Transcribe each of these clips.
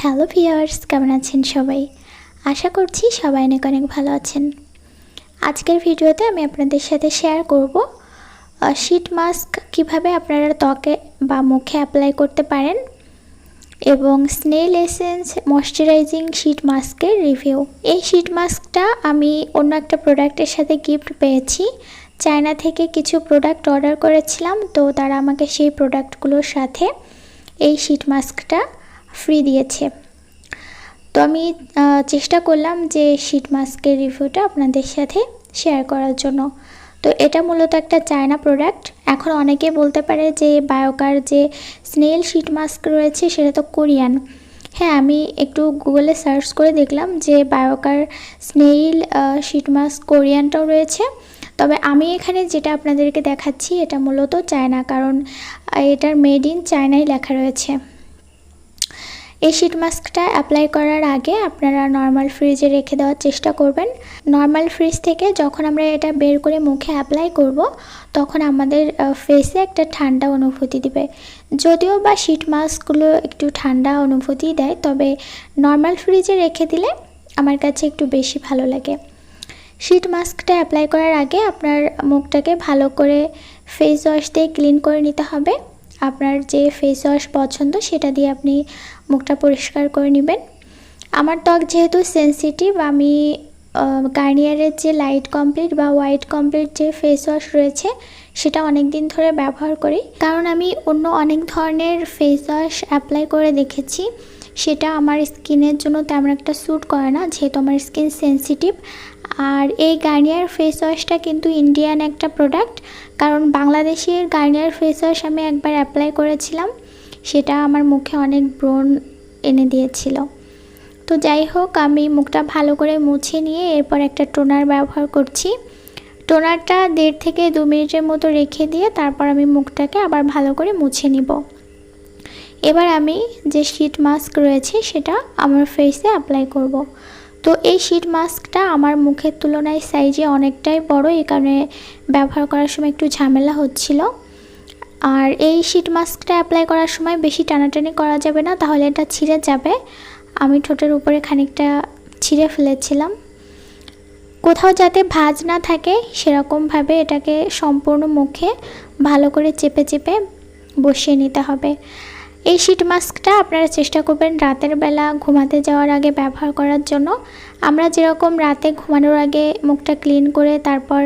Hello viewers, কেমন আছেন সবাই? আশা করছি সবাই অনেক অনেক ভালো আছেন। আজকের ভিডিওতে আমি আপনাদের সাথে শেয়ার করব শীট মাস্ক কিভাবে আপনারা ত্বকে বা মুখে অ্যাপ্লাই করতে পারেন এবং স্নেল এসেন্স ময়শ্চারাইজিং শীট মাস্কের রিভিউ। এই শীট মাস্কটা আমি অন্য একটা প্রোডাক্টের সাথে গিফট পেয়েছি। চায়না থেকে কিছু প্রোডাক্ট অর্ডার করেছিলাম, তো তারা আমাকে সেই প্রোডাক্টগুলোর সাথে এই শীট মাস্কটা ফ্রি দিয়েছে। তো আমি চেষ্টা করলাম যে শীট মাস্কের রিভিউটা আপনাদের সাথে শেয়ার করার জন্য। তো এটা মূলত একটা চায়না প্রোডাক্ট। এখন অনেকে বলতে পারে যে বায়োকার যে স্নেল শীট মাস্ক রয়েছে সেটা তো কোরিয়ান। হ্যাঁ, আমি একটু গুগলে সার্চ করে দেখলাম যে বায়োকার স্নেল শীট মাস্ক কোরিয়ানটাও রয়েছে। তবে আমি এখানে যেটা আপনাদেরকে দেখাচ্ছি এটা মূলত চায়না, কারণ এটার মেড ইন চায়নাই লেখা রয়েছে। এই শীট মাস্কটা অ্যাপ্লাই করার আগে আপনারা নর্মাল ফ্রিজে রেখে দেওয়ার চেষ্টা করবেন। নর্মাল ফ্রিজ থেকে যখন আমরা এটা বের করে মুখে অ্যাপ্লাই করব, তখন আমাদের ফেসে একটা ঠান্ডা অনুভূতি দিবে। যদিও বা শীট মাস্কগুলো একটু ঠান্ডা অনুভূতি দেয়, তবে নর্মাল ফ্রিজে রেখে দিলে আমার কাছে একটু বেশি ভালো লাগে। শীট মাস্কটা অ্যাপ্লাই করার আগে আপনার মুখটাকে ভালো করে ফেস ওয়াশ দিয়ে ক্লিন করে নিতে হবে। আপনার যে ফেস ওয়াশ পছন্দ সেটা দিয়ে আপনি মুখটা পরিষ্কার করে নেবেন। আমার ত্বক যেহেতু সেনসিটিভ, আমি গার্নিয়ারের যে লাইট কমপ্লিট বা হোয়াইট কমপ্লিট যে ফেস ওয়াশ রয়েছে সেটা অনেক দিন ধরে ব্যবহার করি, কারণ আমি অন্য অনেক ধরনের ফেস ওয়াশ অ্যাপ্লাই করে দেখেছি, সেটা আমার স্কিনের জন্য তেমন একটা স্যুট করে না, যেহেতু আমার স্কিন সেনসিটিভ। আর এই গার্নিয়ার ফেস ওয়াশটা কিন্তু ইন্ডিয়ান একটা প্রোডাক্ট, কারণ বাংলাদেশের গার্নিয়ার ফেস ওয়াশ আমি একবার অ্যাপ্লাই করেছিলাম, সেটা আমার মুখে অনেক ব্রণ এনে দিয়েছিল। তো যাই হোক, আমি মুখটা ভালো করে মুছে নিয়ে এরপর একটা টোনার ব্যবহার করছি। টোনারটা 1.5 থেকে 2 মিনিটের মতো রেখে দিয়ে তারপর আমি মুখটাকে আবার ভালো করে মুছে নিব। এবার আমি যে শীট মাস্ক রয়েছে সেটা আমার ফেসে অ্যাপ্লাই করব। তো এই শীট মাস্কটা আমার মুখের তুলনায় সাইজে অনেকটাই বড়, এই কারণে ব্যবহার করার সময় একটু ঝামেলা হচ্ছিল। আর এই শীট মাস্কটা অ্যাপ্লাই করার সময় বেশি টানাটানি করা যাবে না, তাহলে এটা ছিঁড়ে যাবে। আমি ঠোঁটের উপরে খানিকটা ছিঁড়ে ফেলেছিলাম। কোথাও যাতে ভাঁজ না থাকে সেরকমভাবে এটাকে সম্পূর্ণ মুখে ভালো করে চেপে চেপে বসিয়ে নিতে হবে। এই শীট মাস্কটা আপনারা চেষ্টা করবেন রাতের বেলা ঘুমাতে যাওয়ার আগে ব্যবহার করার জন্য। আমরা যেরকম রাতে ঘুমানোর আগে মুখটা ক্লিন করে তারপর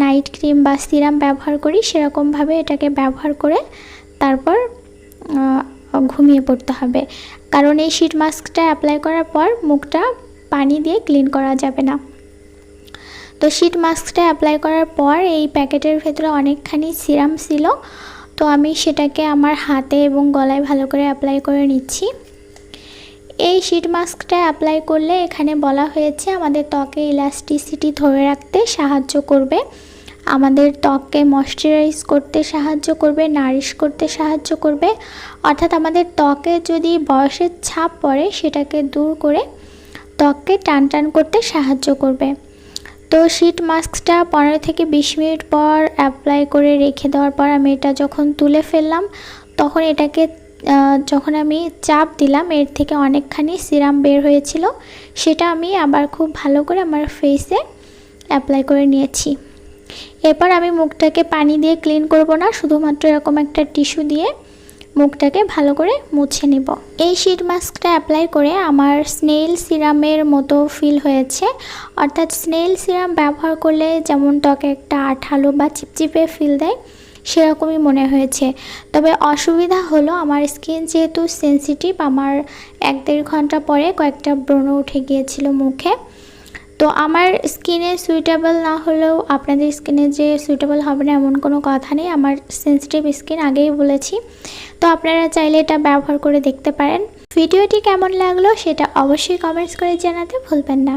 নাইট ক্রিম বা সিরাম ব্যবহার করি, সেরকমভাবে এটাকে ব্যবহার করে তারপর ঘুমিয়ে পড়তে হবে, কারণ এই শীট মাস্কটা অ্যাপ্লাই করার পর মুখটা পানি দিয়ে ক্লিন করা যাবে না। তো শীট মাস্কটা অ্যাপ্লাই করার পর এই প্যাকেটের ভেতরে অনেকখানি সিরাম ছিল, তো আমি সেটাকে আমার হাতে এবং গলায় ভালো করে অ্যাপ্লাই করে নিচ্ছি। এই শীট মাস্কটা অ্যাপ্লাই করলে এখানে বলা হয়েছে আমাদের ত্বকে ইলাস্টিসিটি ধরে রাখতে সাহায্য করবে, আমাদের ত্বককে ময়শ্চারাইজ করতে সাহায্য করবে, নারিশ করতে সাহায্য করবে, অর্থাৎ আমাদের ত্বকে যদি বয়সের ছাপ পড়ে সেটাকে দূর করে ত্বককে টান টান করতে সাহায্য করবে। তো শীট মাস্কটা 15 থেকে 20 মিনিট পর অ্যাপ্লাই করে রেখে দেওয়ার পর আমি এটা যখন তুলে ফেললাম, তখন এটাকে যখন আমি চাপ দিলাম এর থেকে অনেকখানি সিরাম বের হয়েছিল, সেটা আমি আবার খুব ভালো করে আমার ফেসে অ্যাপ্লাই করে নিয়েছি। এরপর আমি মুখটাকে পানি দিয়ে ক্লিন করব না, শুধুমাত্র এরকম একটা টিস্যু দিয়ে মুখটাকে ভালো করে মুছে নিব। এই শীট মাস্কটা অ্যাপ্লাই করে আমার স্নেল সিরামের মতো ফিল হয়েছে, অর্থাৎ স্নেল সিরাম ব্যবহার করলে যেমন ত্বকে একটা আঠালো বা চিপচিপে ফিল দেয় সেরকমই মনে হয়েছে। তবে অসুবিধা হলো আমার স্কিন যেহেতু সেনসিটিভ, আমার 1-1.5 ঘন্টা পরে কয়েকটা ব্রণ উঠে গিয়েছিল মুখে। তো আমার স্কিনে সুইটেবল না হলেও আপনাদের স্কিনে যে সুইটেবল হবে না এমন কোনো কথা নেই, আমার সেনসিটিভ স্কিন আগেই বলেছি। তো আপনারা চাইলে এটা ব্যবহার করে দেখতে পারেন। ভিডিওটি কেমন লাগলো সেটা অবশ্যই কমেন্টস করে জানাতে ভুলবেন না।